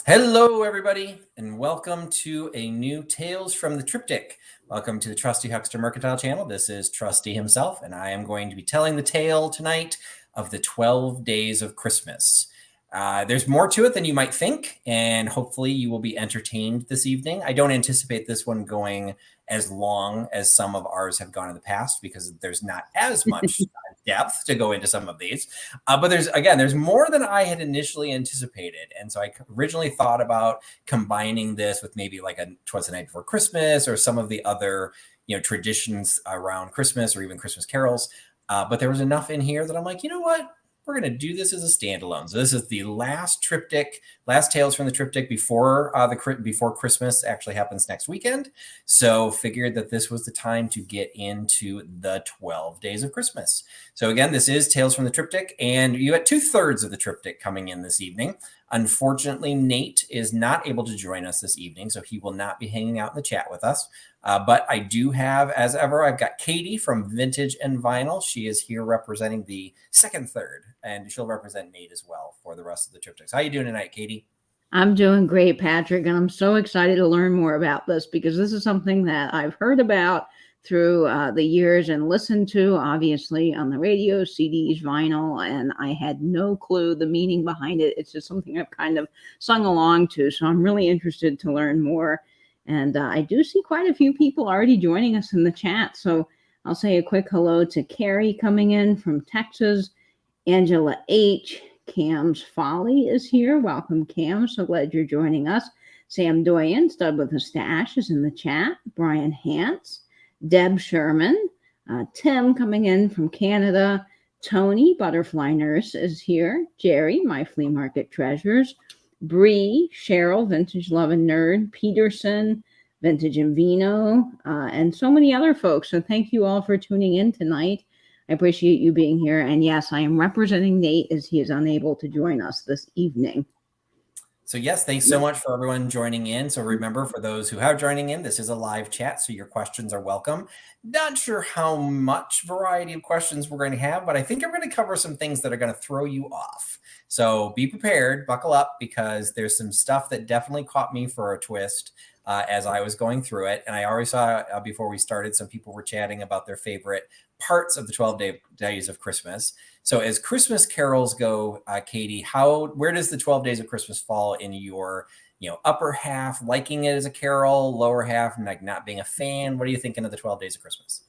Hello, everybody, and welcome to a new Tales from the Triptych. Welcome to the Trusty Huckster Mercantile Channel. This is Trusty himself, and I am going to be telling the tale tonight of the 12 Days of Christmas. There's more to it than you might think, and hopefully you will be entertained this evening. I don't anticipate this one going as long as some of ours have gone in the past because there's not as much depth to go into some of these. But there's more than I had initially anticipated. And so I originally thought about combining this with maybe like a Twas the Night Before Christmas or some of the other, traditions around Christmas or even Christmas carols. But there was enough in here that I'm like, you know what? We're going to do this as a standalone. So this is the last triptych, last Tales from the Triptych before before Christmas actually happens next weekend. So figured that this was the time to get into the 12 Days of Christmas. So again, this is Tales from the Triptych, and you got 2/3 of the triptych coming in this evening. Unfortunately, Nate is not able to join us this evening, so he will not be hanging out in the chat with us. But I do have, as ever, I've got Katie from Vintage and Vinyl. She is here representing the second third, and she'll represent Nate as well for the rest of the triptychs. How you doing tonight, Katie? I'm doing great, Patrick, and I'm so excited to learn more about this because this is something that I've heard about through the years and listened to, obviously, on the radio, CDs, vinyl, and I had no clue the meaning behind it. It's just something I've kind of sung along to, so I'm really interested to learn more. And I do see quite a few people already joining us in the chat, so I'll say a quick hello to Carrie coming in from Texas, Angela H., Cam's Folly is here. Welcome, Cam. So glad you're joining us. Sam Doyen, Stud with a Stash, is in the chat. Brian Hance, Deb Sherman, Tim coming in from Canada. Tony, Butterfly Nurse, is here. Jerry, My Flea Market Treasures. Bree, Cheryl, Vintage Love and Nerd. Peterson, Vintage and Vino, and so many other folks. So thank you all for tuning in tonight. I appreciate you being here. And yes, I am representing Nate as he is unable to join us this evening. So yes, thanks so much for everyone joining in. So remember, for those who are joining in, this is a live chat, so your questions are welcome. Not sure how much variety of questions we're going to have, but I think I'm going to cover some things that are going to throw you off. So be prepared, buckle up, because there's some stuff that definitely caught me for a twist as I was going through it. And I already saw before we started, some people were chatting about their favorite parts of the 12 days of Christmas. So as Christmas carols go, Katie, where does the 12 Days of Christmas fall in your, upper half, liking it as a carol, lower half, like not being a fan? What are you thinking of the 12 Days of Christmas?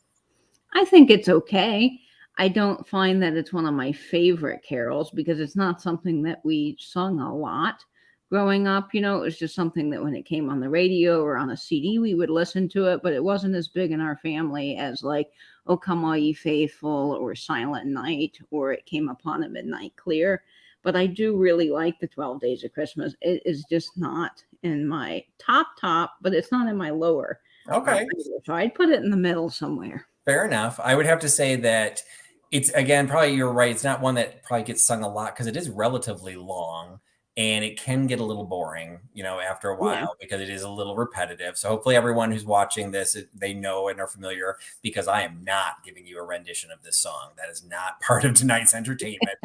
I think it's okay. I don't find that it's one of my favorite carols because it's not something that we sung a lot growing up. It was just something that when it came on the radio or on a CD, we would listen to it, but it wasn't as big in our family as like, "O Come All Ye Faithful" or "Silent Night" or "It Came Upon a Midnight Clear." But I do really like the 12 Days of Christmas. It is just not in my top, but it's not in my lower. Okay. So I'd put it in the middle somewhere. Fair enough. I would have to say that it's, again, probably you're right. It's not one that probably gets sung a lot because it is relatively long. And it can get a little boring, after a while, because it is a little repetitive. So hopefully everyone who's watching this, they know and are familiar, because I am not giving you a rendition of this song. That is not part of tonight's entertainment.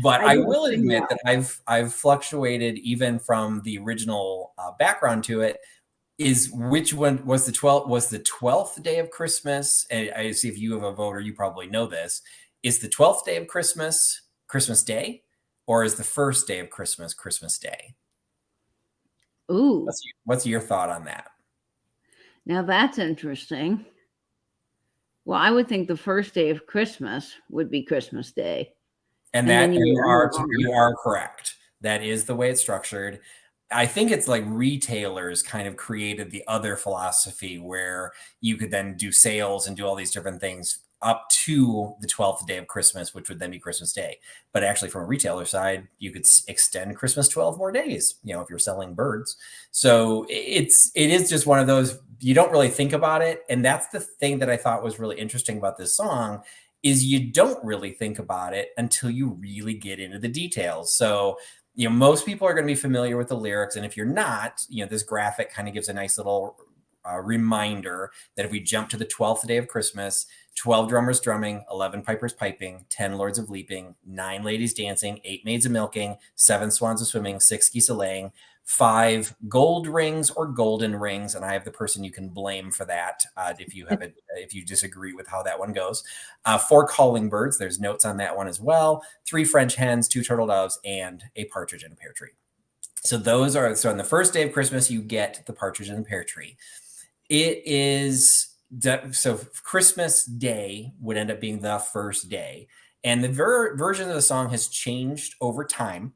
But I will admit that I've fluctuated even from the original background to it. Is which one was the 12th? Was the 12th day of Christmas? And I see if you have a voter, you probably know this. Is the 12th day of Christmas Christmas Day? Or is the first day of Christmas Christmas Day? Ooh. What's your thought on that? Now that's interesting. Well, I would think the first day of Christmas would be Christmas Day. And that you are correct. That is the way it's structured. I think it's like retailers kind of created the other philosophy where you could then do sales and do all these different things up to the 12th day of Christmas, which would then be Christmas Day. But actually, from a retailer side, you could extend Christmas 12 more days, if you're selling birds. So it is just one of those, you don't really think about it. And that's the thing that I thought was really interesting about this song, is you don't really think about it until you really get into the details. So, most people are going to be familiar with the lyrics. And if you're not, this graphic kind of gives a nice little reminder that if we jump to the 12th day of Christmas, 12 drummers drumming, 11 pipers piping, 10 lords of leaping, 9 ladies dancing, 8 maids a milking, 7 swans a swimming, 6 geese a laying, 5 gold rings or golden rings, and I have the person you can blame for that if you disagree with how that one goes. 4 calling birds, there's notes on that one as well. 3 French hens, 2 turtle doves, and a partridge in a pear tree. So so on the first day of Christmas, you get the partridge in the pear tree. It is so Christmas Day would end up being the first day, and the version of the song has changed over time,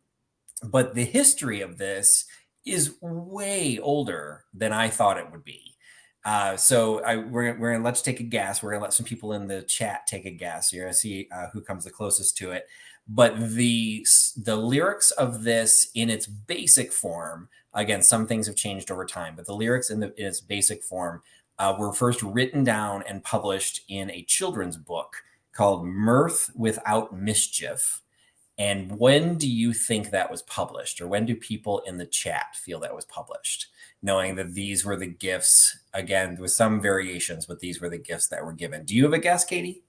but the history of this is way older than I thought it would be. We're gonna let's take a guess. We're gonna let some people in the chat take a guess. You're gonna see who comes the closest to it. But the lyrics of this in its basic form, again, some things have changed over time, but the lyrics in its basic form were first written down and published in a children's book called Mirth Without Mischief. And when do you think that was published? Or when do people in the chat feel that was published? Knowing that these were the gifts, again, with some variations, but these were the gifts that were given. Do you have a guess, Katie?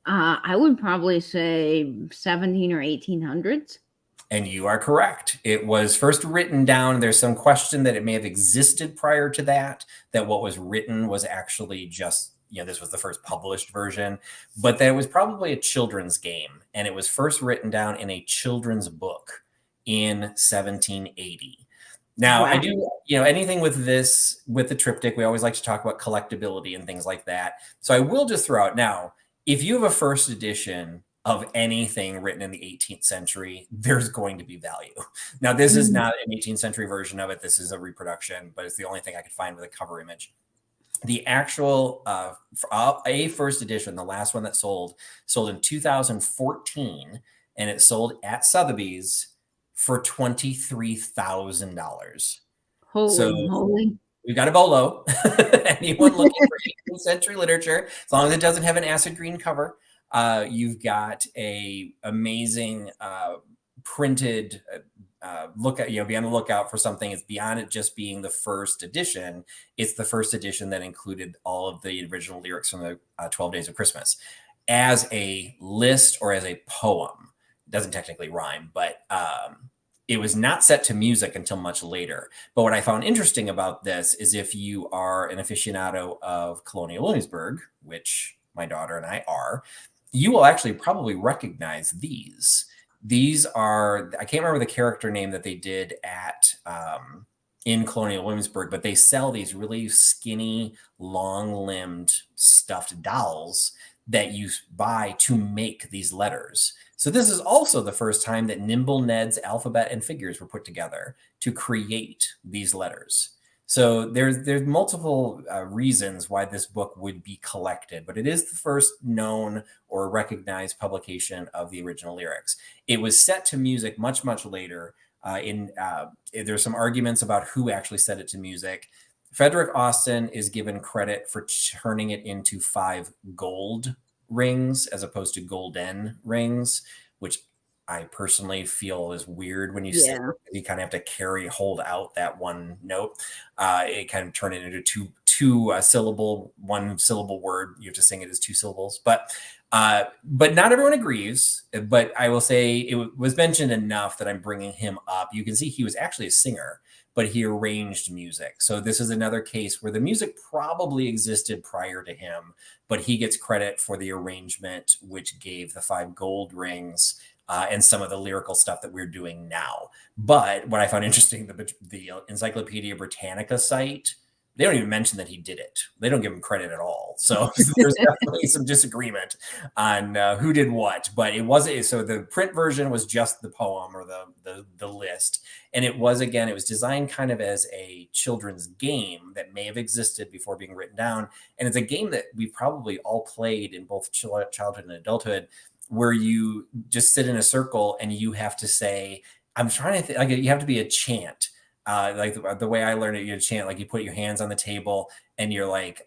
I would probably say 17 or 1800s. And you are correct. It was first written down. There's some question that it may have existed prior to that what was written was actually just, this was the first published version, but that it was probably a children's game. And it was first written down in a children's book in 1780. Now, wow. I do, anything with the Triptych, we always like to talk about collectability and things like that. So I will just throw out now, if you have a first edition of anything written in the 18th century, there's going to be value. Now, this is not an 18th century version of it. This is a reproduction, but it's the only thing I could find with a cover image. The actual a first edition, the last one that sold in 2014, and it sold at Sotheby's for $23,000. Holy. We've got a bolo. Anyone looking for 18th century literature, as long as it doesn't have an acid green cover, you've got a amazing printed be on the lookout for something. It's beyond it just being the first edition. It's the first edition that included all of the original lyrics from the 12 Days of Christmas as a list or as a poem. It doesn't technically rhyme, but it was not set to music until much later. But what I found interesting about this is if you are an aficionado of Colonial Williamsburg, which my daughter and I are, you will actually probably recognize these. These are, I can't remember the character name that they did at in Colonial Williamsburg, but they sell these really skinny, long-limbed stuffed dolls that you buy to make these letters. So this is also the first time that Nimble Ned's alphabet and figures were put together to create these letters. So there's multiple reasons why this book would be collected, but it is the first known or recognized publication of the original lyrics. It was set to music much, much later. There's some arguments about who actually set it to music. Frederick Austin is given credit for turning it into 5 gold rings as opposed to golden rings, which I personally feel is weird when you say it. You kind of have to hold out that one note. It kind of turn it into one syllable word. You have to sing it as 2 syllables, but not everyone agrees. But I will say it was mentioned enough that I'm bringing him up. You can see he was actually a singer, but he arranged music. So this is another case where the music probably existed prior to him, but he gets credit for the arrangement, which gave the 5 gold rings and some of the lyrical stuff that we're doing now. But what I found interesting, the Encyclopedia Britannica site, they don't even mention that he did it. They don't give him credit at all. So there's definitely some disagreement on who did what. But it wasn't. So the print version was just the poem or the list, and it was designed kind of as a children's game that may have existed before being written down. And it's a game that we've probably all played in both childhood and adulthood, where you just sit in a circle and you have to say, I'm trying to think, like you have to be a chant. Like the way I learned it, you chant, like you put your hands on the table and you're like,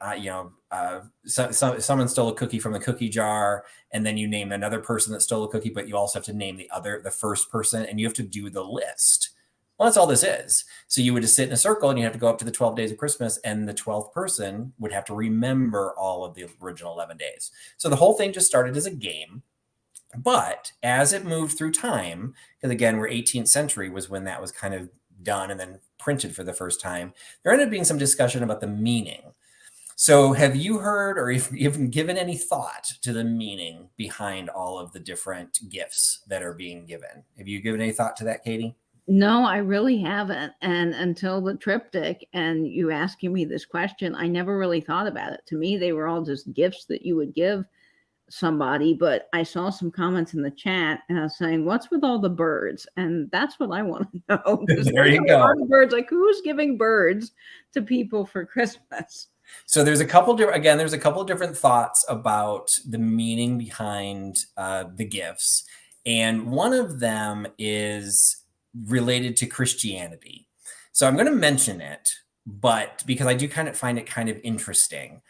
someone stole a cookie from the cookie jar, and then you name another person that stole a cookie, but you also have to name the first person, and you have to do the list Well, that's all this is. So you would just sit in a circle and you have to go up to the 12 days of Christmas, and the 12th person would have to remember all of the original 11 days. So the whole thing just started as a game. But as it moved through time, because again, we're 18th century was when that was kind of done and then printed for the first time, there ended up being some discussion about the meaning. So have you heard or even given any thought to the meaning behind all of the different gifts that are being given? Have you given any thought to that, Katie? No, I really haven't. And until the triptych and you asking me this question, I never really thought about it. To me, they were all just gifts that you would give somebody. But I saw some comments in the chat saying, "What's with all the birds?" And that's what I want to know. There you go. Are the birds, like, who's giving birds to people for Christmas? So there's a couple of different thoughts about the meaning behind the gifts, and one of them is related to Christianity. So I'm going to mention it, but because I do kind of find it kind of interesting.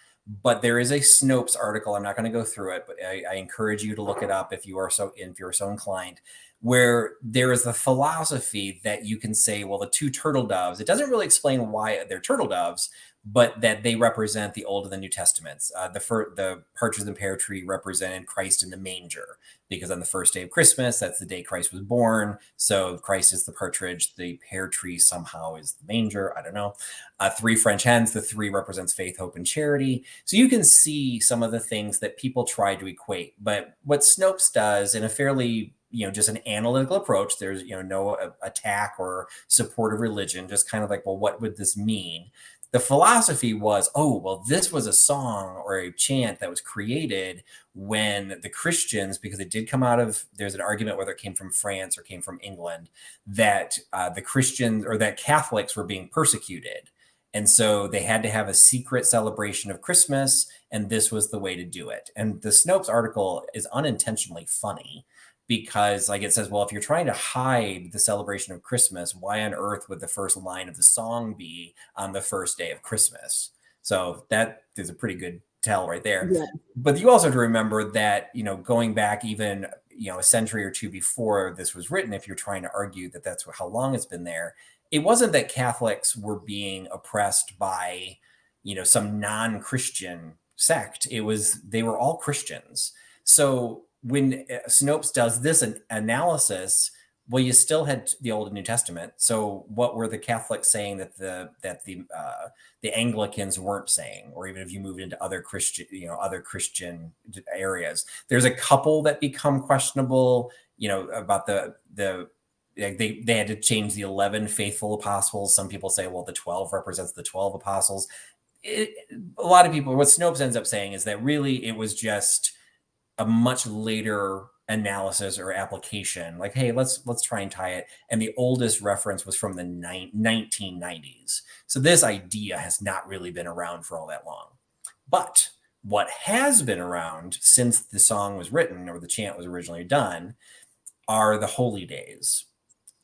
But there is a Snopes article. I'm not going to go through it, but I encourage you to look it up if you're so inclined, where there is the philosophy that you can say, well, the two turtle doves, it doesn't really explain why they're turtle doves, but that they represent the Old and the New Testaments. The partridge and pear tree represented Christ in the manger, because on the first day of Christmas, that's the day Christ was born. So Christ is the partridge, the pear tree somehow is the manger. I don't know. Three French hens, the three represents faith, hope, and charity. So you can see some of the things that people try to equate. But what Snopes does in a fairly just an analytical approach, there's no attack or support of religion, just kind of like, well, what would this mean? The philosophy was, oh, well, this was a song or a chant that was created when the Christians, because it did come out of, there's an argument whether it came from France or came from England, that the Christians or that Catholics were being persecuted. And so they had to have a secret celebration of Christmas, and this was the way to do it. And the Snopes article is unintentionally funny, because like it says, well, if you're trying to hide the celebration of Christmas, why on earth would the first line of the song be on the first day of Christmas? So that is a pretty good tell right there. Yeah. But you also have to remember that, going back even, a century or two before this was written, if you're trying to argue that that's how long it's been there, it wasn't that Catholics were being oppressed by, some non-Christian sect. It was, they were all Christians. So when Snopes does this analysis, well, you still had the Old and New Testament. So what were the Catholics saying that the Anglicans weren't saying? Or even if you moved into other Christian areas, there's a couple that become questionable. About they had to change the 11 faithful apostles. Some people say, well, the 12 represents the 12 apostles. A lot of people, what Snopes ends up saying is that really it was just a much later analysis or application, like, hey, let's try and tie it. And the oldest reference was from the 1990s. So this idea has not really been around for all that long. But what has been around since the song was written or the chant was originally done are the holy days.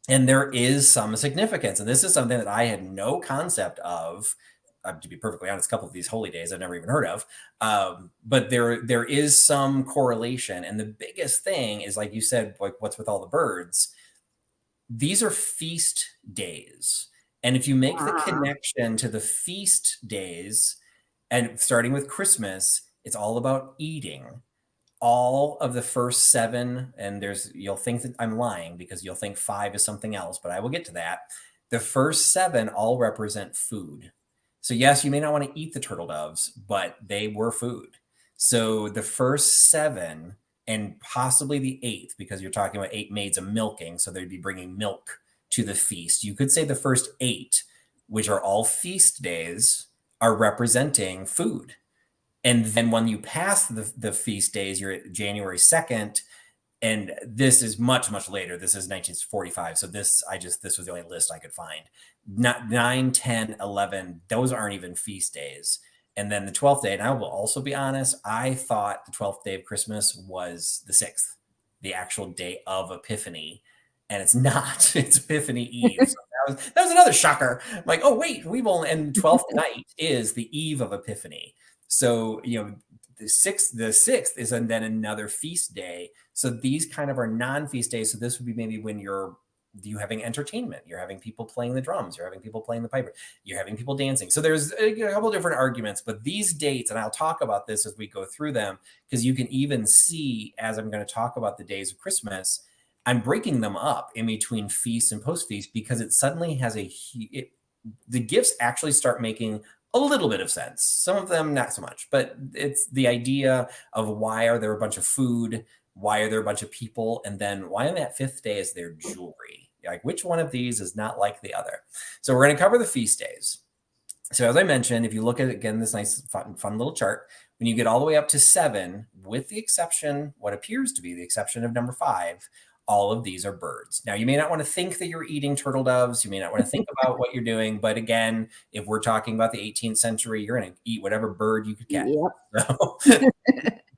And there is some significance. And this is something that I had no concept of. To be perfectly honest, a couple of these holy days I've never even heard of. But there is some correlation. And the biggest thing is, like you said, like what's with all the birds? These are feast days. And if you make the connection to the feast days, and starting with Christmas, it's all about eating. All of the first 7, and you'll think that I'm lying because you'll think 5 is something else, but I will get to that. The first 7 all represent food. So yes, you may not want to eat the turtle doves, but they were food. So the first 7 and possibly the 8th, because you're talking about 8 maids of milking, so they'd be bringing milk to the feast. You could say the first 8, which are all feast days, are representing food. And then when you pass the feast days, you're at January 2nd, and this is much, much later. This is 1945. So this was the only list I could find. 9, 10, 11, those aren't even feast days. And then the 12th day, and I will also be honest, I thought the 12th day of Christmas was the 6th, the actual day of Epiphany. And it's not. It's Epiphany Eve. So that was another shocker. I'm like, oh, wait, and 12th night is the eve of Epiphany. So, the 6th is then another feast day. So these kind of are non-feast days. So this would be maybe when you're you having entertainment, you're having people playing the drums, you're having people playing the piper, you're having people dancing. So there's a couple different arguments, but these dates, and I'll talk about this as we go through them, because you can even see, as I'm going to talk about the days of Christmas, I'm breaking them up in between feast and post feast, because it suddenly has the gifts actually start making a little bit of sense. Some of them not so much, but it's the idea of why are there a bunch of food, why are there a bunch of people, and then why on that fifth day is there jewelry? Like, which one of these is not like the other? So we're going to cover the feast days. So as I mentioned, if you look at, again, this nice fun little chart, when you get all the way up to 7, with the exception, what appears to be the exception of number 5, all of these are birds. Now, you may not want to think that you're eating turtle doves. You may not want to think about what you're doing. But again, if we're talking about the 18th century, you're going to eat whatever bird you could catch. Yep. So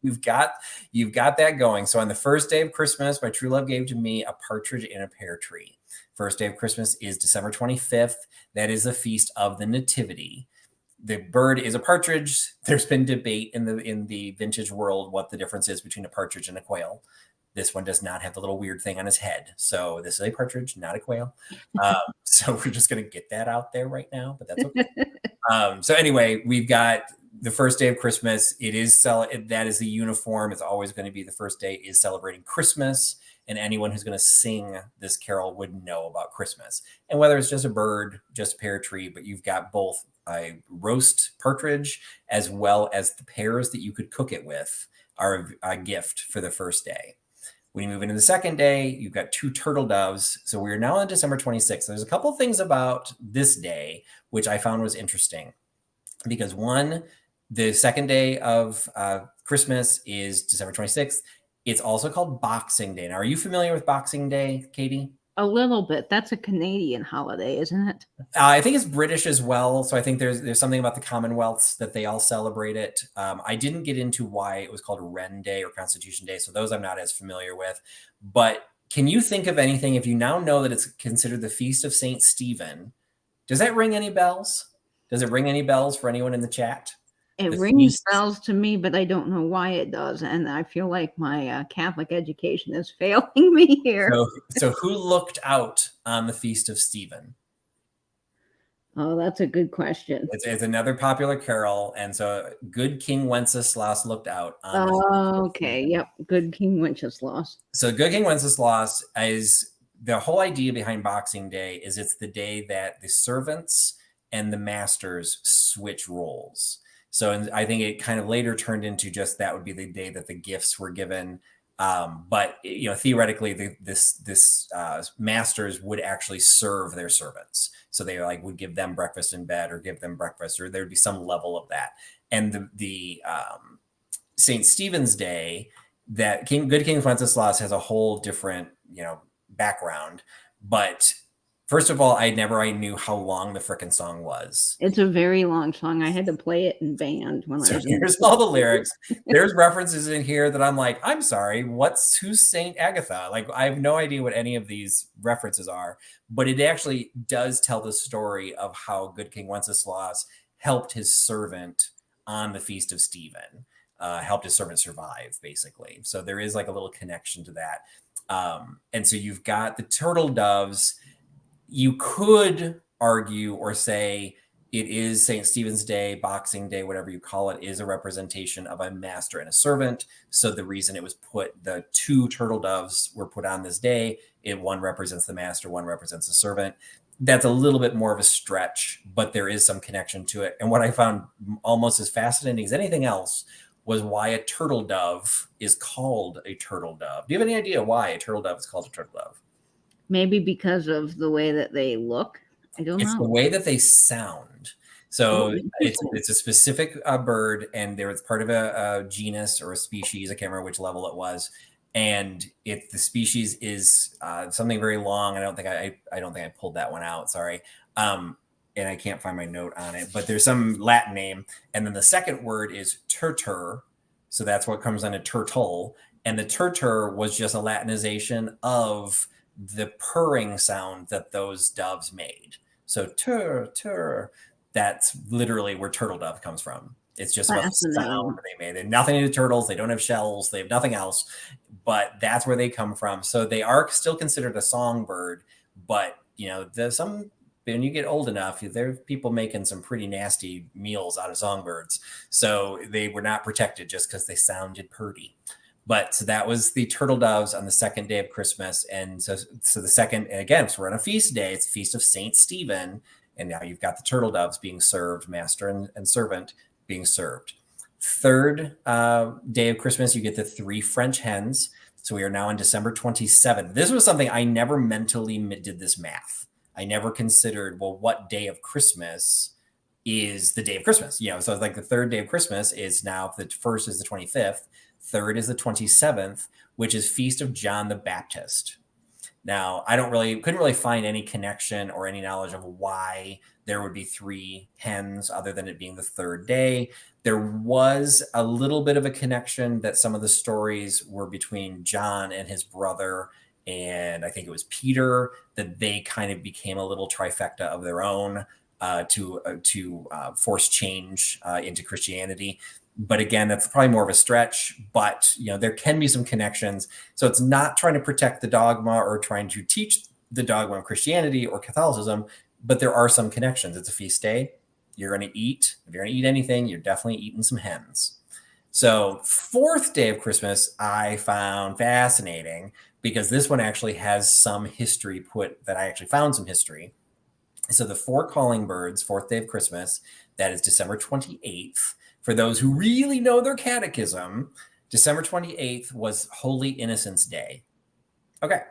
you've got that going. So on the first day of Christmas, my true love gave to me a partridge in a pear tree. First day of Christmas is December 25th. That is the feast of the Nativity. The bird is a partridge. There's been debate in the vintage world what the difference is between a partridge and a quail. This one does not have the little weird thing on his head. So this is a partridge, not a quail. So we're just going to get that out there right now, but that's okay. So anyway, we've got the first day of Christmas. That is the uniform. It's always going to be the first day is celebrating Christmas. And anyone who's going to sing this carol would know about Christmas. And whether it's just a bird, just a pear tree, but you've got both a roast partridge as well as the pears that you could cook it with are a gift for the first day. When you move into the second day, you've got 2 turtle doves. So we're now on December 26th. There's a couple of things about this day, which I found was interesting. Because one, the second day of Christmas is December 26th. It's also called Boxing Day. Now, are you familiar with Boxing Day, Katie? A little bit. That's a Canadian holiday, isn't it? I think it's British as well. So I think there's something about the Commonwealths that they all celebrate it. I didn't get into why it was called Wren Day or Constitution Day. So those I'm not as familiar with. But can you think of anything, if you now know that it's considered the Feast of St. Stephen, does that ring any bells? Does it ring any bells for anyone in the chat? It rings bells to me, but I don't know why it does. And I feel like my Catholic education is failing me here. So who looked out on the Feast of Stephen? Oh, that's a good question. It's another popular carol. And so good King Wenceslas looked out on okay. Yep. Good King Wenceslas. So good King Wenceslas is the whole idea behind Boxing Day is it's the day that the servants and the masters switch roles. So I think it kind of later turned into just that would be the day that the gifts were given. But theoretically, this masters would actually serve their servants. So they would give them breakfast in bed or give them breakfast, or there'd be some level of that. And the St. Stephen's Day, that good King Wenceslas has a whole different background. But first of all, I knew how long the frickin' song was. It's a very long song. I had to play it in band when I was here's all the lyrics. There's references in here that I'm like, I'm sorry, who's Saint Agatha? Like, I have no idea what any of these references are, but it actually does tell the story of how good King Wenceslas helped his servant on the Feast of Stephen, helped his servant survive, basically. So there is like a little connection to that. And so you've got the turtle doves. You could argue or say it is St. Stephen's Day, Boxing Day, whatever you call it, is a representation of a master and a servant. So the reason it was the 2 turtle doves were put on this day, one represents the master, one represents the servant. That's a little bit more of a stretch, but there is some connection to it. And what I found almost as fascinating as anything else was why a turtle dove is called a turtle dove. Do you have any idea why a turtle dove is called a turtle dove? Maybe because of the way that they look. I don't know. It's the way that they sound. So it's a specific bird, and it's part of a genus or a species. I can't remember which level it was. And the species is something very long. I don't think I pulled that one out. Sorry. And I can't find my note on it, but there's some Latin name. And then the second word is turtur. So that's what comes on a turtle. And the turtur was just a Latinization of the purring sound that those doves made. So tur, that's literally where turtle dove comes from. It's just about the sound they made. They have nothing to do with turtles. They don't have shells. They have nothing else, but that's where they come from. So they are still considered a songbird, But there's when you get old enough, there are people making some pretty nasty meals out of songbirds. So they were not protected just because they sounded pretty. But so that was the turtle doves on the second day of Christmas. And so the second, and again, so we're on a feast day. It's the feast of Saint Stephen. And now you've got the turtle doves being served, master and servant being served. Third day of Christmas, you get the 3 French hens. So we are now on December 27th. This was something I never mentally did this math. I never considered, well, what day of Christmas is the day of Christmas? So it's like the third day of Christmas is now, the first is the 25th, third is the 27th, which is Feast of John the Baptist. Now, I couldn't really find any connection or any knowledge of why there would be 3 hens other than it being the third day. There was a little bit of a connection that some of the stories were between John and his brother, and I think it was Peter, that they kind of became a little trifecta of their own to force change into Christianity. But again, that's probably more of a stretch, but there can be some connections. So it's not trying to protect the dogma or trying to teach the dogma of Christianity or Catholicism, but there are some connections. It's a feast day. You're going to eat. If you're going to eat anything, you're definitely eating some hens. So fourth day of Christmas, I found fascinating because this one actually has some history that I actually found some history. So the 4 calling birds, fourth day of Christmas, that is December 28th. For those who really know their catechism, December 28th was Holy Innocents' Day. Okay.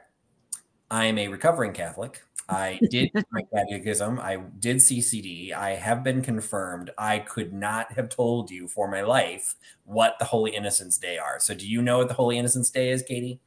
I am a recovering Catholic. I did my catechism. I did CCD. I have been confirmed. I could not have told you for my life what the Holy Innocents' Day are. So do you know what the Holy Innocents' Day is, Katie?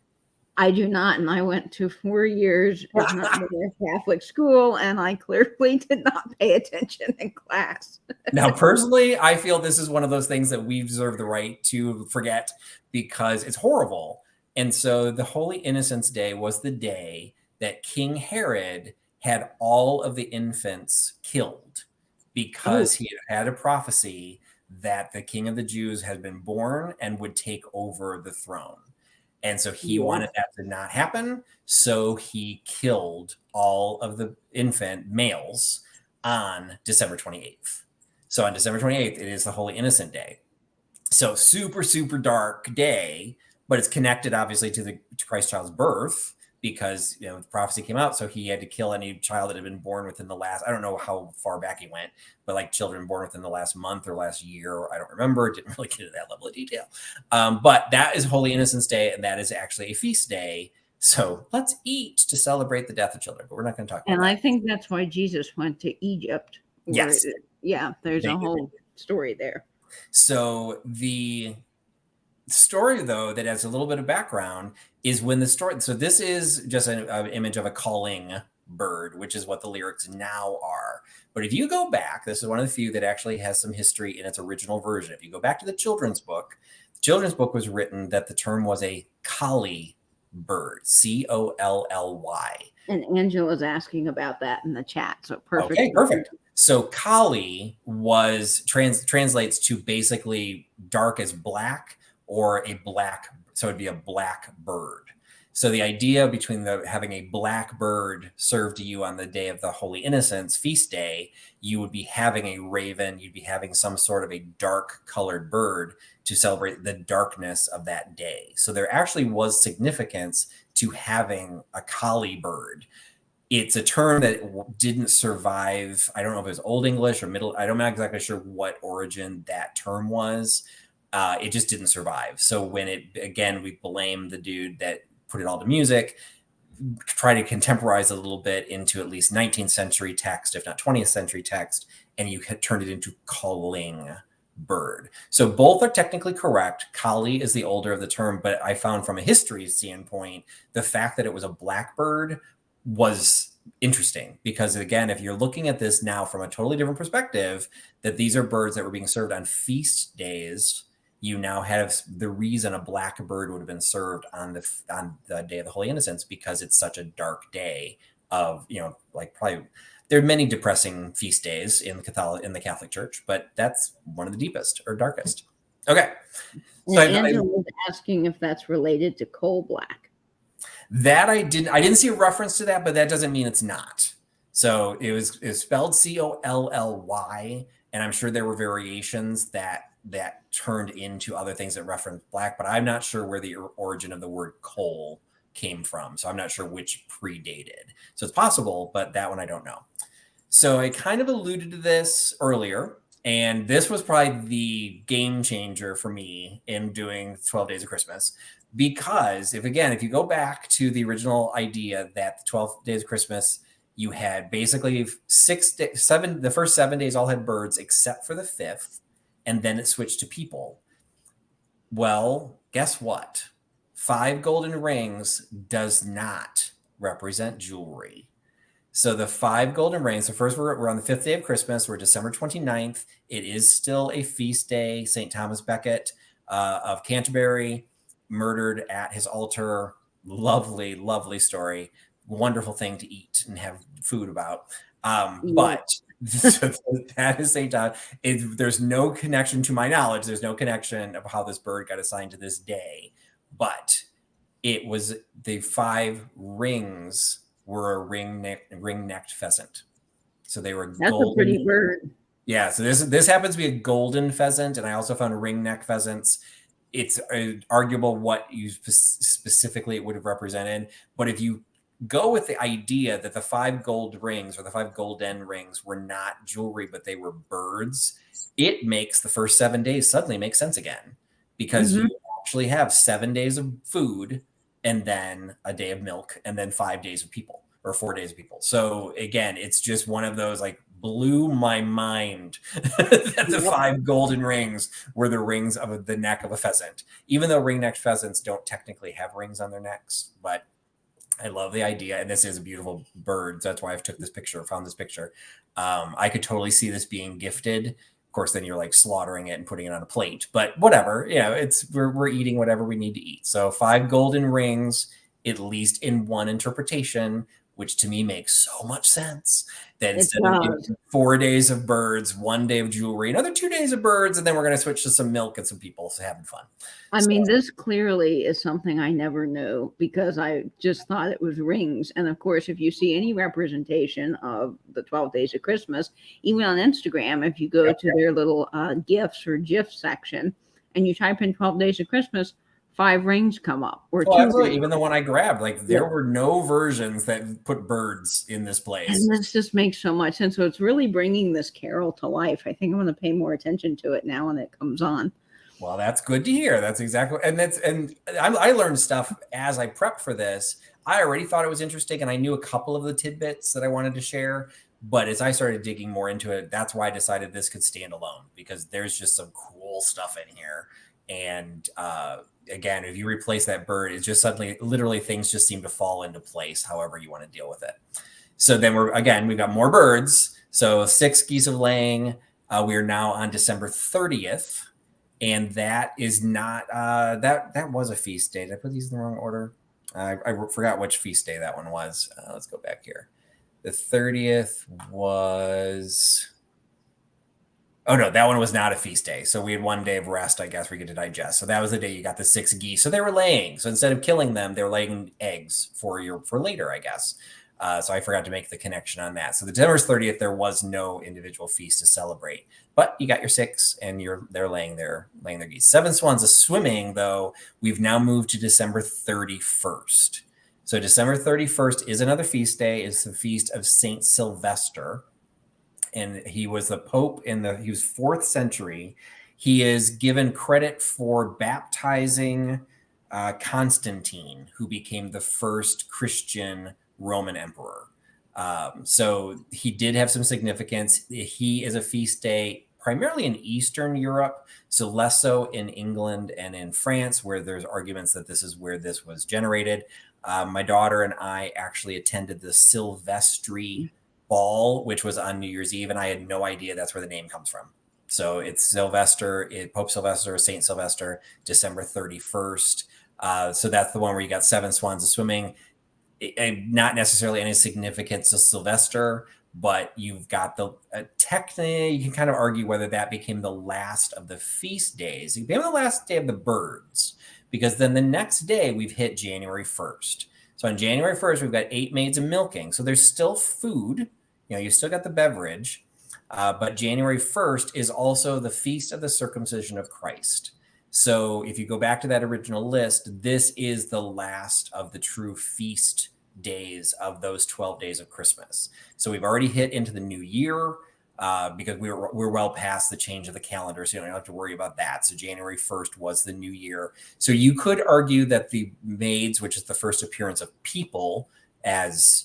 I do not, and I went to 4 years in a Catholic school, and I clearly did not pay attention in class. Now, personally, I feel this is one of those things that we deserve the right to forget because it's horrible. And so the Holy Innocents' Day was the day that King Herod had all of the infants killed because he had a prophecy that the King of the Jews had been born and would take over the throne. And so he wanted that to not happen. So he killed all of the infant males on December 28th. So on December 28th, it is the Holy Innocent Day. So super, super dark day, but it's connected obviously to Christ child's birth because, the prophecy came out. So he had to kill any child that had been born within the last, I don't know how far back he went, but like children born within the last month or last year, I don't remember. Didn't really get into that level of detail. But that is Holy Innocents' Day, and that is actually a feast day. So let's eat to celebrate the death of children, but we're not going to talk about that. And I think that's why Jesus went to Egypt. Yes. Yeah, there's a whole story there. So the story, though, that has a little bit of background is when the story, so this is just an image of a calling bird, which is what the lyrics now are. But if you go back, this is one of the few that actually has some history in its original version. If you go back to the children's book was written that the term was a collie bird, Colly. And Angela's asking about that in the chat. So perfect. Okay, perfect. So collie was translates to basically dark as black or a black. So it'd be a black bird. So the idea between having a black bird served to you on the day of the Holy Innocents feast day, you would be having a raven, you'd be having some sort of a dark colored bird to celebrate the darkness of that day. So there actually was significance to having a collie bird. It's a term that didn't survive. I don't know if it was Old English or Middle. I'm not exactly sure what origin that term was. It just didn't survive. So when we blame the dude that put it all to music, try to contemporize a little bit into at least 19th century text, if not 20th century text, and you turned it into calling bird. So both are technically correct. Collie is the older of the term, but I found from a history standpoint, the fact that it was a blackbird was interesting because, again, if you're looking at this now from a totally different perspective, that these are birds that were being served on feast days, you now have the reason a black bird would have been served on the day of the Holy Innocents because it's such a dark day of, probably there are many depressing feast days in the Catholic Church, but that's one of the deepest or darkest. Okay. So Angela was asking if that's related to coal black. That I didn't see a reference to that, but that doesn't mean it's not. So it's spelled Colly, and I'm sure there were variations that turned into other things that reference black, but I'm not sure where the origin of the word coal came from. So I'm not sure which predated. So it's possible, but that one I don't know. So I kind of alluded to this earlier, and this was probably the game changer for me in doing 12 Days of Christmas. Because if you go back to the original idea that the 12 Days of Christmas, you had basically the first 7 days all had birds except for the fifth, and then it switched to people. Well, guess what? 5 golden rings does not represent jewelry. So the 5 golden rings, so first we're on the 5th day of Christmas, we're December 29th. It is still a feast day. St. Thomas Becket of Canterbury murdered at his altar. Lovely, lovely story. Wonderful thing to eat and have food about. But so that is St. Thomas. There's no connection, to my knowledge, there's no connection of how this bird got assigned to this day. But it was the 5 rings were a ring-necked pheasant. So they were That's golden. a pretty bird. Yeah, so this happens to be a golden pheasant, and I also found ring-neck pheasants. It's arguable what you specifically it would have represented, but if you go with the idea that the 5 gold rings or the 5 golden rings were not jewelry, but they were birds, it makes the first 7 days suddenly make sense again, because you actually have 7 days of food and then a day of milk and then 5 days of people or 4 days of people. So again, it's just one of those like blew my mind that the 5 golden rings were the rings of the neck of a pheasant, even though ring-necked pheasants don't technically have rings on their necks. But I love the idea. And this is a beautiful bird. So that's why I've found this picture. I could totally see this being gifted. Of course, then you're like slaughtering it and putting it on a plate, but whatever, we're eating whatever we need to eat. So 5 golden rings, at least in one interpretation, which to me makes so much sense. That instead of 4 days of birds, 1 day of jewelry, another 2 days of birds, and then we're going to switch to some milk and some people having fun. I mean, this clearly is something I never knew, because I just thought it was rings. And of course, if you see any representation of the 12 Days of Christmas, even on Instagram, if you go to their little GIFs or GIF section and you type in 12 Days of Christmas, 5 rings come up, or 2 absolutely. Even the one I grabbed, like there were no versions that put birds in this place. And this just makes so much sense. So it's really bringing this carol to life. I think I'm going to pay more attention to it now when it comes on. Well, that's good to hear. That's exactly, and I learned stuff as I prepped for this. I already thought it was interesting, and I knew a couple of the tidbits that I wanted to share. But as I started digging more into it, that's why I decided this could stand alone, because there's just some cool stuff in here. And again, if you replace that bird, it's just suddenly, literally, things just seem to fall into place, however you want to deal with it. So then we've got more birds. So 6 geese of laying. We are now on December 30th. And that is not, that was a feast day. Did I put these in the wrong order? I forgot which feast day that one was. Let's go back here. The 30th was, oh no, that one was not a feast day. So we had 1 day of rest, I guess, we get to digest. So that was the day you got the 6 geese. So they were laying. So instead of killing them, they were laying eggs for later, I guess. So I forgot to make the connection on that. So the December 30th, there was no individual feast to celebrate, but you got your 6 and they're laying their geese. 7 swans of swimming, though, we've now moved to December 31st. So December 31st is another feast day. It's the feast of Saint Sylvester. And he was the Pope he was 4th century. He is given credit for baptizing Constantine, who became the first Christian Roman emperor. So he did have some significance. He is a feast day primarily in Eastern Europe, so less so in England and in France, where there's arguments that this is where this was generated. My daughter and I actually attended the Silvestri ball, which was on New Year's Eve, and I had no idea that's where the name comes from. So it's Sylvester, Pope Sylvester, Saint Sylvester, December 31st. So that's the one where you got 7 swans of swimming. Not necessarily any significance to Sylvester, but you've got technically, you can kind of argue whether that became the last of the feast days. It became the last day of the birds, because then the next day we've hit January 1st. So on January 1st, we've got 8 maids a milking. So there's still food. You still got the beverage. But January 1st is also the feast of the circumcision of Christ. So if you go back to that original list, this is the last of the true feast days of those 12 days of Christmas. So we've already hit into the new year because we're well past the change of the calendar. So you don't have to worry about that. So January 1st was the new year. So you could argue that the maids, which is the first appearance of people, as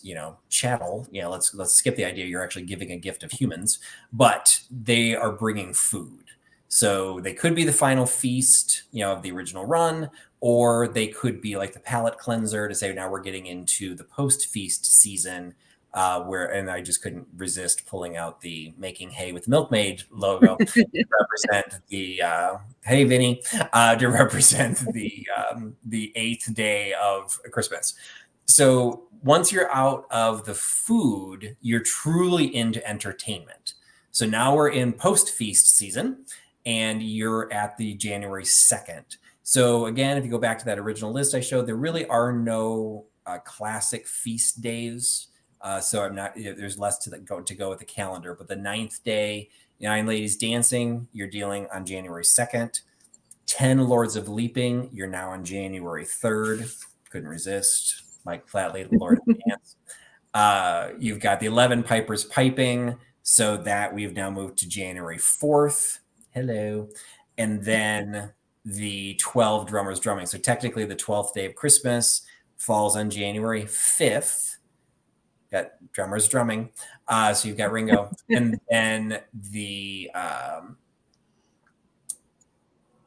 chattel, let's skip the idea you're actually giving a gift of humans, but they are bringing food. So they could be the final feast, of the original run, or they could be like the palate cleanser to say, now we're getting into the post-feast season, and I just couldn't resist pulling out the Making Hay with Milkmaid logo to represent the hey Vinny, to represent the 8th day of Christmas. So once you're out of the food, you're truly into entertainment. So now we're in post-feast season, and you're at the January 2nd. So again, if you go back to that original list I showed, there really are no classic feast days. So there's less to go with the calendar. But the 9th day, 9 ladies dancing, you're dealing on January 2nd. 10 lords of leaping, you're now on January 3rd. Couldn't resist. Mike Flatley, Lord of the Dance. You've got the 11 pipers piping, so that we've now moved to January 4th. Hello. And then the 12 drummers drumming. So technically the 12th day of Christmas falls on January 5th. Got drummers drumming. So you've got Ringo. And then the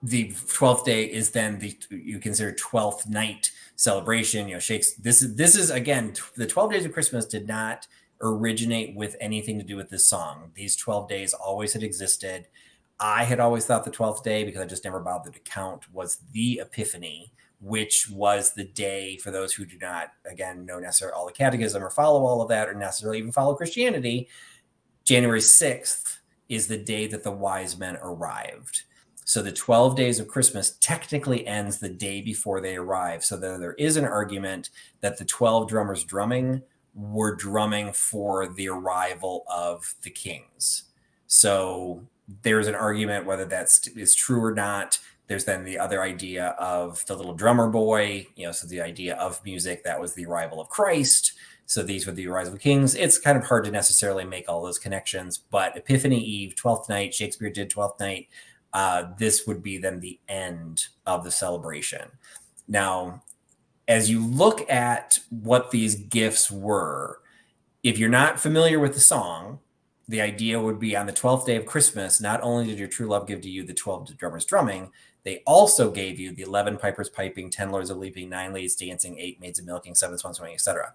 12th day is then you consider 12th night celebration. This is again, the 12 days of Christmas did not originate with anything to do with this song. These 12 days always had existed. I had always thought the 12th day, because I just never bothered to count, was the Epiphany, which was the day, for those who do not, again, know necessarily all the catechism or follow all of that or necessarily even follow Christianity. January 6th is the day that the wise men arrived. So the 12 days of Christmas technically ends the day before they arrive. So there is an argument that the 12 drummers drumming were drumming for the arrival of the kings. So there's an argument whether that is true or not. There's then the other idea of the little drummer boy, so the idea of music, that was the arrival of Christ. So these were the arrival of kings. It's kind of hard to necessarily make all those connections, but Epiphany Eve, 12th night, Shakespeare did 12th night. This would be then the end of the celebration. Now, as you look at what these gifts were, if you're not familiar with the song, the idea would be on the 12th day of Christmas, not only did your true love give to you the 12 drummers drumming, they also gave you the 11 pipers piping, 10 lords of leaping, 9 ladies dancing, 8 maids of milking, 7 swans swimming, etc.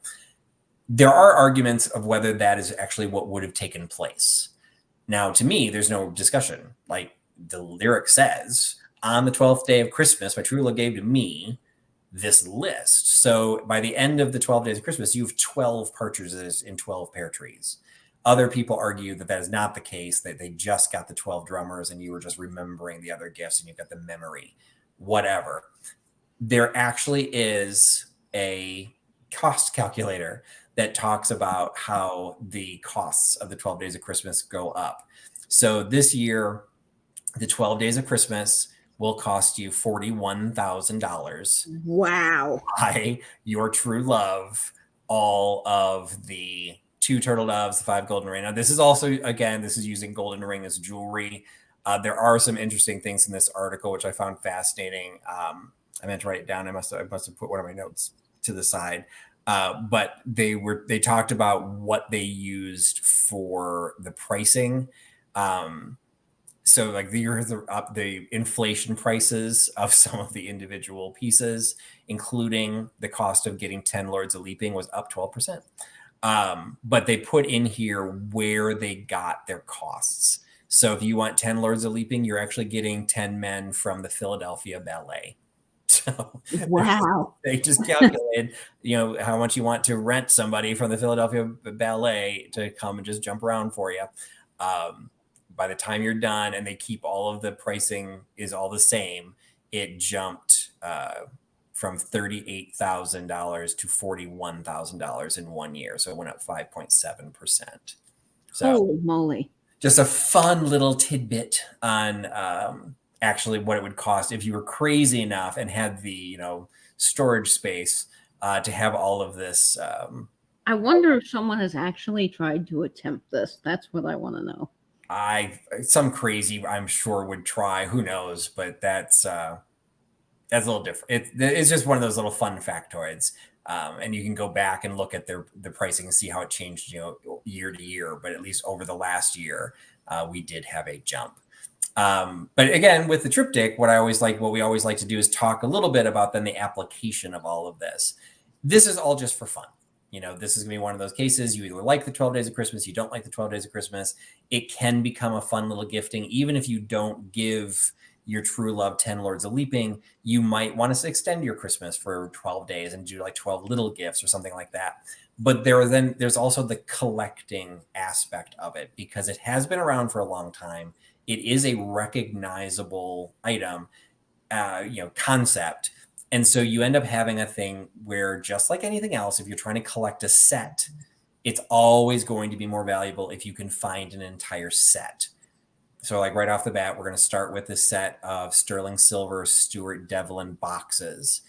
There are arguments of whether that is actually what would have taken place. Now, to me, there's no discussion. Like the lyric says, on the 12th day of Christmas, my true love gave to me this list. So by the end of the 12 days of Christmas, you have 12 partridges in 12 pear trees. Other people argue that is not the case, that they just got the 12 drummers and you were just remembering the other gifts and you've got the memory, whatever. There actually is a cost calculator that talks about how the costs of the 12 days of Christmas go up. So this year, the 12 days of Christmas will cost you $41,000. Wow. Buy your true love all of the 2 turtle doves, the 5 golden rings. Now, this is also, again, this is using golden ring as jewelry. There are some interesting things in this article, which I found fascinating. I meant to write it down. I must have put one of my notes to the side. But they talked about what they used for the pricing. So like the inflation prices of some of the individual pieces, including the cost of getting 10 lords of leaping, was up 12%. But they put in here where they got their costs. So if you want 10 lords of leaping, you're actually getting 10 men from the Philadelphia Ballet. So wow, they just calculated, how much you want to rent somebody from the Philadelphia Ballet to come and just jump around for you. By the time you're done and they keep all of the pricing is all the same, it jumped from $38,000 to $41,000 in 1 year. So it went up 5.7%. So Holy moly. just a fun little tidbit on actually what it would cost if you were crazy enough and had the storage space to have all of this. I wonder if someone has actually tried to attempt this. That's what I want to know. Some crazy, I'm sure, would try. Who knows? But that's a little different. It's just one of those little fun factoids. And you can go back and look at the pricing and see how it changed, year to year. But at least over the last year, we did have a jump. But again, with the Triptych, what we always like to do is talk a little bit about then the application of all of this. This is all just for fun. This is gonna be one of those cases. You either like the 12 Days of Christmas, you don't like the 12 Days of Christmas. It can become a fun little gifting, even if you don't give your true love 10 Lords of Leaping. You might want to extend your Christmas for 12 days and do like 12 little gifts or something like that. But there's also the collecting aspect of it, because it has been around for a long time. It is a recognizable item, concept. And so you end up having a thing where, just like anything else, if you're trying to collect a set, it's always going to be more valuable if you can find an entire set. So like right off the bat, we're going to start with this set of sterling silver Stuart Devlin boxes.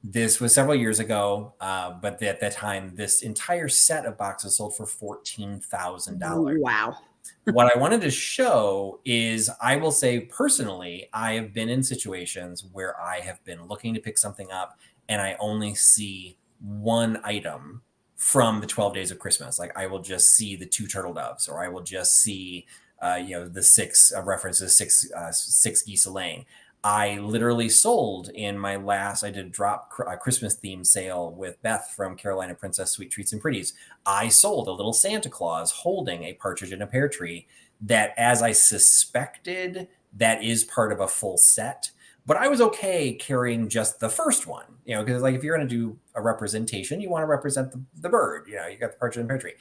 This was several years ago, but at that time, this entire set of boxes sold for $14,000. Wow. What I wanted to show is, I will say personally, I have been in situations where I have been looking to pick something up and I only see one item from the 12 Days of Christmas. Like I will just see the 2 turtle doves, or I will just see, the 6 references, six geese a laying. I literally sold in my last, I did a drop Christmas themed sale with Beth from Carolina Princess Sweet Treats and Pretties. I sold a little Santa Claus holding a partridge in a pear tree that, as I suspected, that is part of a full set. But I was okay carrying just the first one, because like if you're going to do a representation, you want to represent the bird, you got the partridge in a pear tree.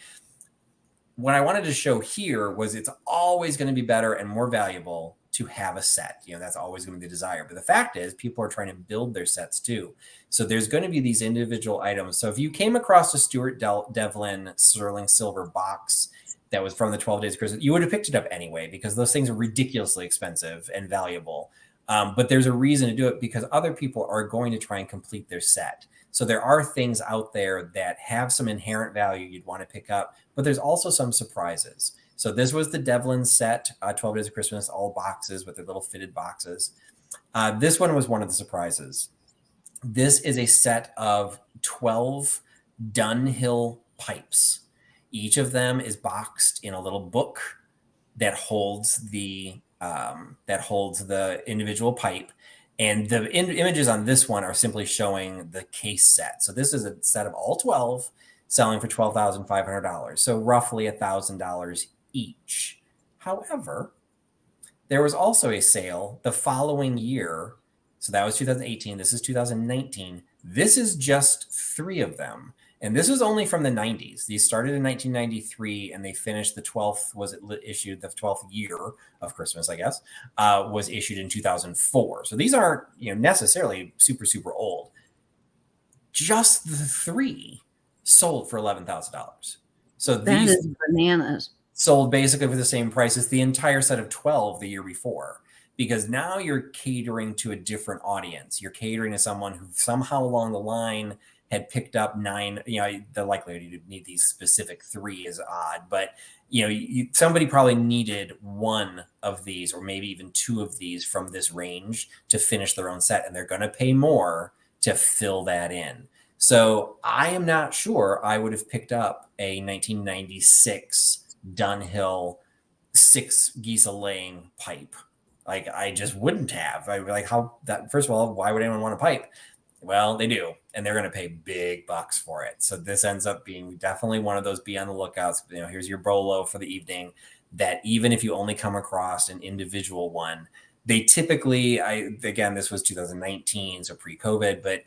What I wanted to show here was it's always going to be better and more valuable to have a set. That's always going to be the desire. But the fact is, people are trying to build their sets too. So there's going to be these individual items. So if you came across a Stuart Devlin sterling silver box that was from the 12 Days of Christmas, you would have picked it up anyway, because those things are ridiculously expensive and valuable. But there's a reason to do it, because other people are going to try and complete their set. So there are things out there that have some inherent value you'd want to pick up, but there's also some surprises. So this was the Devlin set, 12 Days of Christmas, all boxes with their little fitted boxes. This one was one of the surprises. This is a set of 12 Dunhill pipes. Each of them is boxed in a little book that holds the individual pipe. And the images on this one are simply showing the case set. So this is a set of all 12 selling for $12,500. So roughly $1,000 each. However, there was also a sale the following year. So that was 2018. This is 2019. This is just 3 of them. And this was only from the 90s. These started in 1993 and they finished, the 12th was issued, the 12th year of Christmas, I guess, was issued in 2004. So these aren't necessarily super, super old. Just the 3 sold for $11,000. So that is bananas. Sold basically for the same price as the entire set of 12 the year before, because now you're catering to a different audience. You're catering to someone who somehow along the line had picked up 9. The likelihood you need these specific 3 is odd, but somebody probably needed 1 of these, or maybe even 2 of these from this range to finish their own set, and they're going to pay more to fill that in. So I am not sure I would have picked up a 1996 Dunhill 6 geese a laying pipe. Like I just wouldn't have. I like how that. First of all, why would anyone want a pipe? Well, they do, and they're going to pay big bucks for it. So this ends up being definitely one of those be on the lookouts. Here's your Bolo for the evening. That even if you only come across an individual one, they typically, again, this was 2019, so pre-COVID, but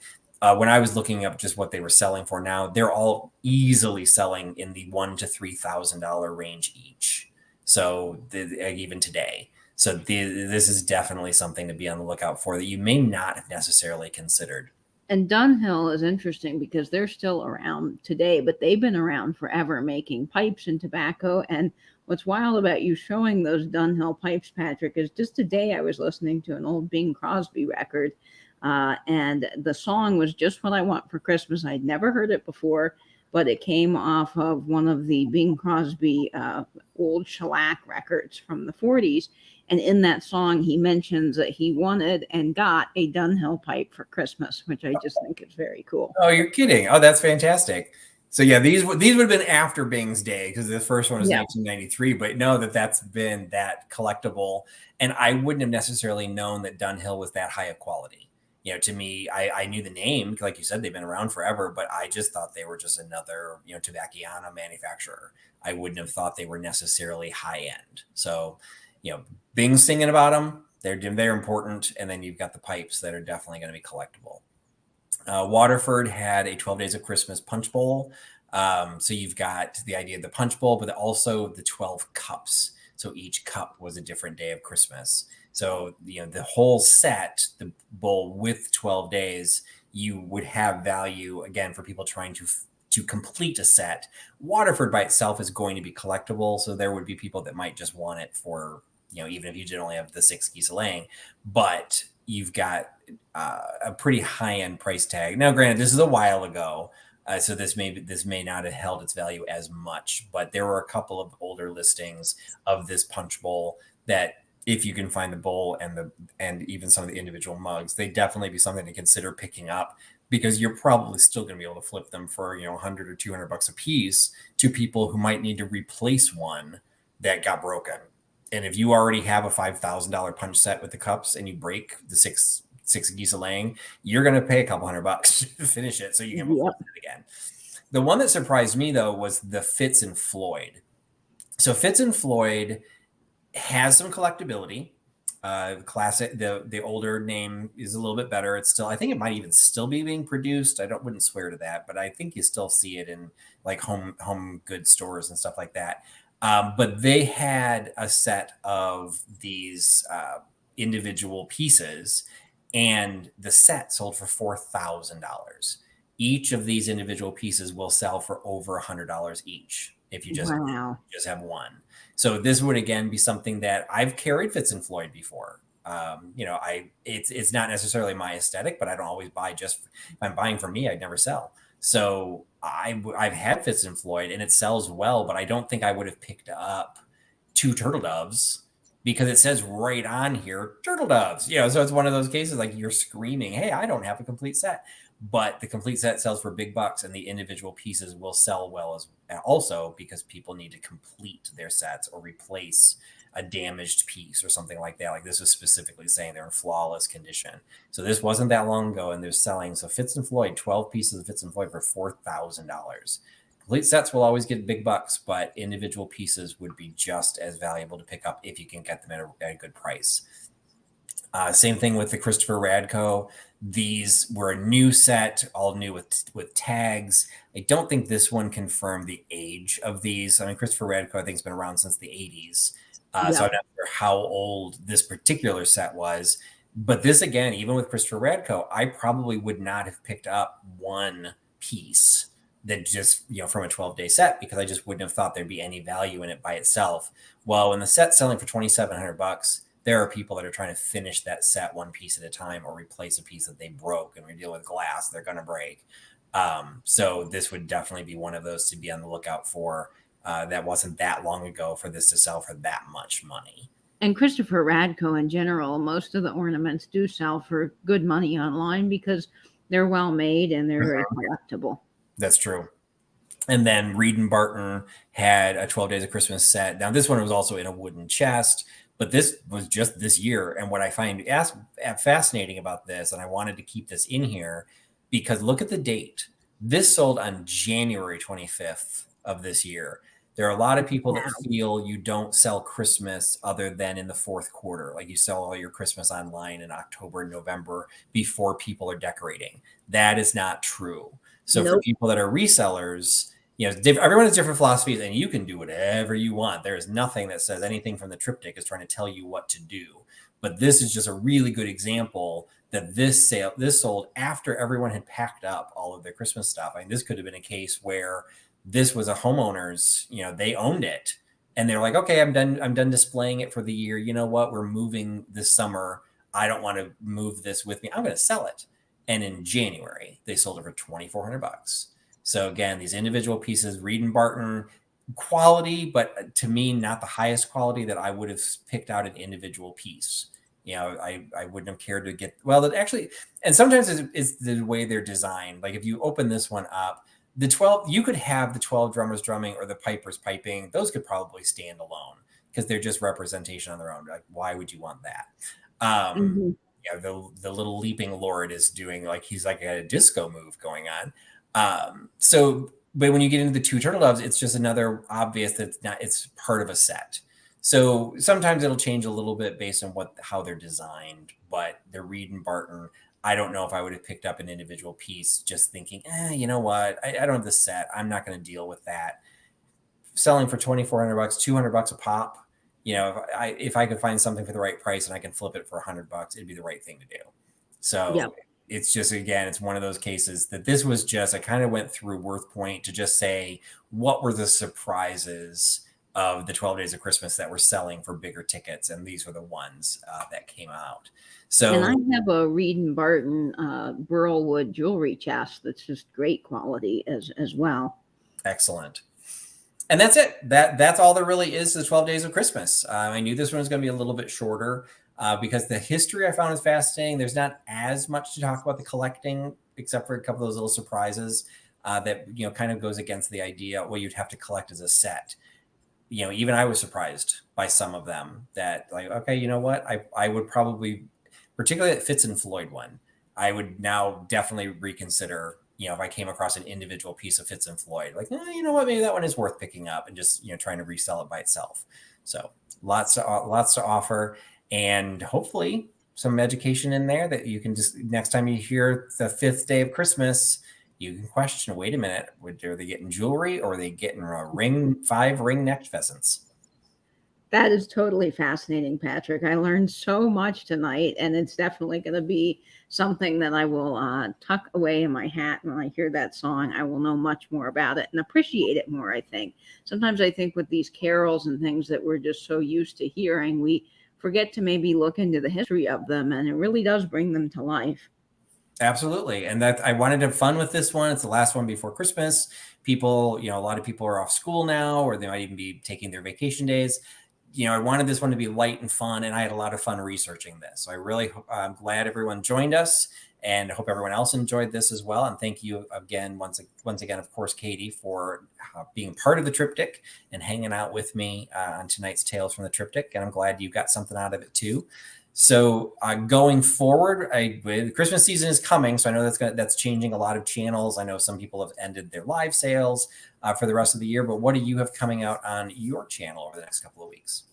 when I was looking up just what they were selling for now, they're all easily selling in the $1,000 to $3,000 range each. So even today. So this is definitely something to be on the lookout for that you may not have necessarily considered. And Dunhill is interesting because they're still around today, but they've been around forever making pipes and tobacco. And what's wild about you showing those Dunhill pipes, Patrick, is just today I was listening to an old Bing Crosby record, and the song was Just What I Want for Christmas. I'd never heard it before, but it came off of one of the Bing Crosby old shellac records from the 40s. And in that song, he mentions that he wanted and got a Dunhill pipe for Christmas, which I just think is very cool. Oh, you're kidding. Oh, that's fantastic. So yeah, these would have been after Bing's day because the first one was 1993. But know that that's been that collectible, and I wouldn't have necessarily known that Dunhill was that high of quality. To me, I knew the name, like you said, they've been around forever, but I just thought they were just another Tobacconista manufacturer. I wouldn't have thought they were necessarily high end. So Bing's singing about them. They're important, and then you've got the pipes that are definitely going to be collectible. Waterford had a 12 Days of Christmas punch bowl. So you've got the idea of the punch bowl, but also the 12 cups. So each cup was a different day of Christmas. So, the whole set, the bowl with 12 days, you would have value, again, for people trying to complete a set. Waterford by itself is going to be collectible. So there would be people that might just want it for, even if you did only have the 6 geese laying, but you've got a pretty high-end price tag. Now, granted, this is a while ago, so this may not have held its value as much, but there were a couple of older listings of this punch bowl that, if you can find the bowl and even some of the individual mugs, they definitely be something to consider picking up, because you're probably still going to be able to flip them for 100 or 200 bucks a piece to people who might need to replace one that got broken. And if you already have a $5,000 punch set with the cups and you break the six geese a laying, you're going to pay a couple $100 to finish it so you can flip it again. The one that surprised me, though, was the Fitz and Floyd. So Fitz and Floyd has some collectability. Classic. The older name is a little bit better. It's still, I think it might even still be being produced. Wouldn't swear to that, but I think you still see it in like home goods stores and stuff like that. But they had a set of these individual pieces, and the set sold for $4,000. Each of these individual pieces will sell for over $100 each if you just have one. So this would again be something that I've carried Fitz and Floyd before. It's not necessarily my aesthetic, but I don't always buy just if I'm buying for me, I'd never sell. So I've had Fitz and Floyd and it sells well, but I don't think I would have picked up 2 turtle doves because it says right on here, turtle doves. So it's one of those cases like you're screaming, hey, I don't have a complete set. But the complete set sells for big bucks, and the individual pieces will sell well as also because people need to complete their sets or replace a damaged piece or something like that. Like this was specifically saying they're in flawless condition. So this wasn't that long ago, and they're selling. So Fitz and Floyd, 12 pieces of Fitz and Floyd for $4,000. Complete sets will always get big bucks, but individual pieces would be just as valuable to pick up if you can get them at a good price. Same thing with the Christopher Radko. These were a new set, all new with tags. I don't think this one confirmed the age of these. I mean, Christopher Radko, I think, has been around since the 80s. So I'm not sure how old this particular set was. But this, again, even with Christopher Radko, I probably would not have picked up one piece that just, from a 12-day set, because I just wouldn't have thought there'd be any value in it by itself. Well, when the set's selling for $2,700, there are people that are trying to finish that set one piece at a time or replace a piece that they broke. And we deal with glass, they're going to break. So this would definitely be one of those to be on the lookout for. That wasn't that long ago for this to sell for that much money. And Christopher Radko in general, most of the ornaments do sell for good money online because they're well made and they're very collectible. That's true. And then Reed and Barton had a 12 Days of Christmas set. Now, this one was also in a wooden chest, but this was just this year. And what I find fascinating about this, and I wanted to keep this in here, because look at the date. This sold on January 25th of this year. There are a lot of people that feel you don't sell Christmas other than in the fourth quarter. Like you sell all your Christmas online in October and November before people are decorating. That is not true. So for people that are resellers, everyone has different philosophies, and you can do whatever you want. There is nothing that says anything from the Triptych is trying to tell you what to do. But this is just a really good example that this sold after everyone had packed up all of their Christmas stuff. I mean, this could have been a case where this was a homeowner's, they owned it and they're like, okay, I'm done displaying it for the year. You know what? We're moving this summer. I don't want to move this with me. I'm going to sell it. And in January, they sold it for $2,400. So again, these individual pieces, Reed and Barton quality, but to me, not the highest quality that I would have picked out an individual piece. I wouldn't have cared to get, well, actually, and sometimes it's the way they're designed. Like if you open this one up, you could have the 12 drummers drumming or the pipers piping. Those could probably stand alone because they're just representation on their own. Like, why would you want that? The little leaping lord is doing he's like a disco move going on. But when you get into the two turtle doves, it's just another obvious it's part of a set. So sometimes it'll change a little bit based on how they're designed, but the Reed and Barton, I don't know if I would have picked up an individual piece just thinking, you know what? I don't have the set. I'm not going to deal with that. Selling for $2,400, $200 a pop. If I could find something for the right price and I can flip it for $100, it'd be the right thing to do. So It's just, again, it's one of those cases that this was just, I kind of went through Worth Point to just say, what were the surprises of the 12 Days of Christmas that were selling for bigger tickets? And these were the ones that came out. So, and I have a Reed and Barton burlwood jewelry chest that's just great quality as well. Excellent. And that's it. That's all there really is to the 12 Days of Christmas. I knew this one was going to be a little bit shorter because the history I found is fascinating. There's not as much to talk about the collecting, except for a couple of those little surprises that kind of goes against the idea you'd have to collect as a set. Even I was surprised by some of them that okay, you know what? I would probably, particularly that Fitz and Floyd one, I would now definitely reconsider. If I came across an individual piece of Fitz and Floyd, you know what, maybe that one is worth picking up and just, trying to resell it by itself. So lots to offer, and hopefully some education in there that you can just, next time you hear the fifth day of Christmas, you can question, wait a minute, are they getting jewelry or are they getting five ring-necked pheasants? That is totally fascinating, Patrick. I learned so much tonight, and it's definitely going to be something that I will tuck away in my hat. When I hear that song, I will know much more about it and appreciate it more, I think. Sometimes I think with these carols and things that we're just so used to hearing, we forget to maybe look into the history of them, and it really does bring them to life. Absolutely. And that I wanted to have fun with this one. It's the last one before Christmas. People, a lot of people are off school now, or they might even be taking their vacation days. I wanted this one to be light and fun, and I had a lot of fun researching this. So I'm glad everyone joined us, and I hope everyone else enjoyed this as well. And thank you again, once again, of course, Katie, for being part of the Triptych and hanging out with me on tonight's Tales from the Triptych. And I'm glad you got something out of it too. So going forward, the Christmas season is coming. So I know that's changing a lot of channels. I know some people have ended their live sales for the rest of the year, but what do you have coming out on your channel over the next couple of weeks?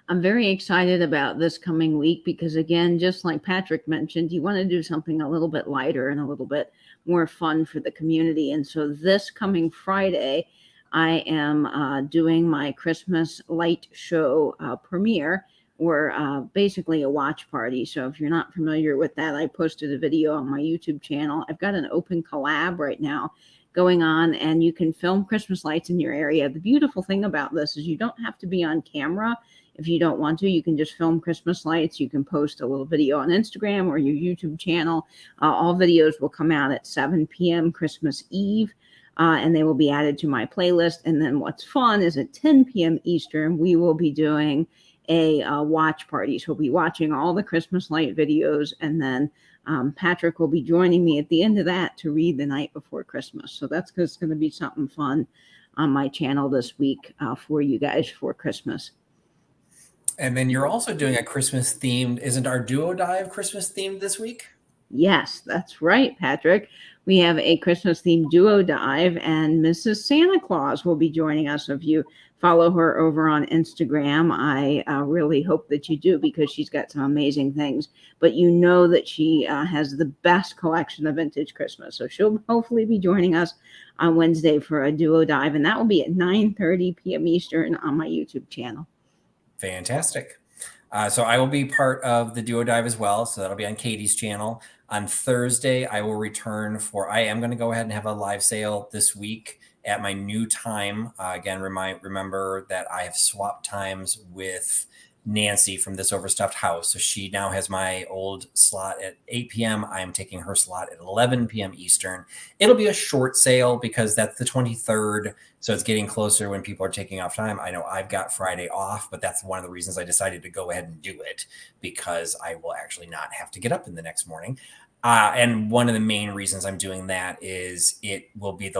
I'm very excited about this coming week because, again, just like Patrick mentioned, you want to do something a little bit lighter and a little bit more fun for the community. And so this coming Friday, I am doing my Christmas light show premiere, or basically a watch party. So if you're not familiar with that, I posted a video on my YouTube channel. I've got an open collab right now going on, and you can film Christmas lights in your area. The beautiful thing about this is you don't have to be on camera. If you don't want to, you can just film Christmas lights. You can post a little video on Instagram or your YouTube channel. All videos will come out at 7 p.m. Christmas Eve, and they will be added to my playlist. And then what's fun is at 10 p.m. Eastern, we will be doing a watch party. So we'll be watching all the Christmas light videos, and then Patrick will be joining me at the end of that to read The Night Before Christmas. So that's going to be something fun on my channel this week for you guys for Christmas. And then you're also doing a Christmas themed, isn't our duo dive Christmas themed this week? Yes, that's right, Patrick. We have a Christmas themed duo dive, and Mrs. Santa Claus will be joining us. If you follow her over on Instagram, I really hope that you do, because she's got some amazing things. But you know that she has the best collection of vintage Christmas. So she'll hopefully be joining us on Wednesday for a duo dive, and that will be at 9:30 p.m. Eastern on my YouTube channel. Fantastic. So I will be part of the duo dive as well. So that'll be on Katie's channel. On Thursday, I will return I am going to go ahead and have a live sale this week at my new time. Again, remember that I have swapped times with Nancy from This Overstuffed House. So she now has my old slot at 8 p.m. I am taking her slot at 11 p.m. Eastern. It'll be a short sale because that's the 23rd. So it's getting closer when people are taking off time. I know I've got Friday off, but that's one of the reasons I decided to go ahead and do it, because I will actually not have to get up in the next morning. And one of the main reasons I'm doing that is it will be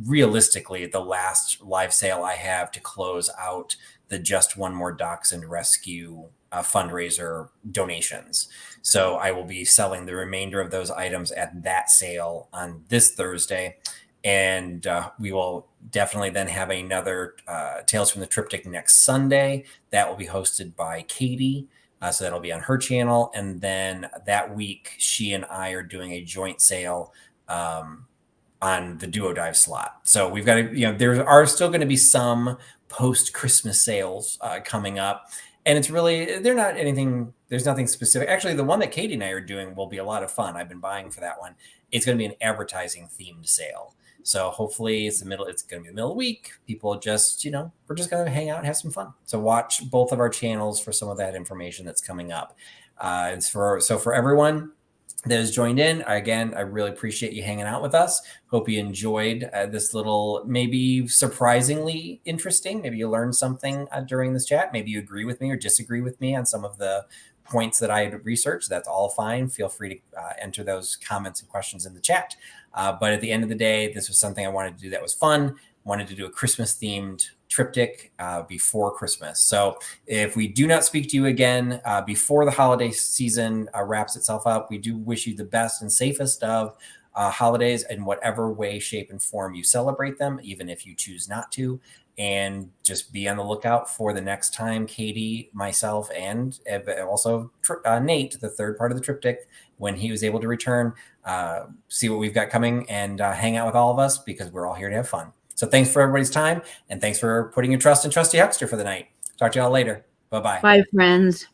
realistically, the last live sale I have to close out the Just One More Dachshund Rescue fundraiser donations. So I will be selling the remainder of those items at that sale on this Thursday. And we will definitely then have another Tales from the Triptych next Sunday. That will be hosted by Katie. So that'll be on her channel. And then that week, she and I are doing a joint sale on the duo dive slot. So we've got there are still going to be some post-Christmas sales coming up. And it's really, there's nothing specific. Actually, the one that Katie and I are doing will be a lot of fun. I've been buying for that one. It's going to be an advertising themed sale. So hopefully it's going to be the middle of the week. People just, we're just going to hang out and have some fun. So watch both of our channels for some of that information that's coming up. For everyone that has joined in, again, I really appreciate you hanging out with us. Hope you enjoyed this little, maybe surprisingly interesting. Maybe you learned something during this chat. Maybe you agree with me or disagree with me on some of the points that I had researched. That's all fine. Feel free to enter those comments and questions in the chat. But at the end of the day, this was something I wanted to do that was fun. Wanted to do a Christmas themed triptych before Christmas. So if we do not speak to you again before the holiday season wraps itself up, we do wish you the best and safest of holidays in whatever way, shape, and form you celebrate them, even if you choose not to. And just be on the lookout for the next time Katie, myself, and also Nate, the third part of the triptych, when he was able to return, see what we've got coming and hang out with all of us, because we're all here to have fun. So thanks for everybody's time, and thanks for putting your trust in Trusty Huckster for the night. Talk to y'all later. Bye-bye. Bye, friends.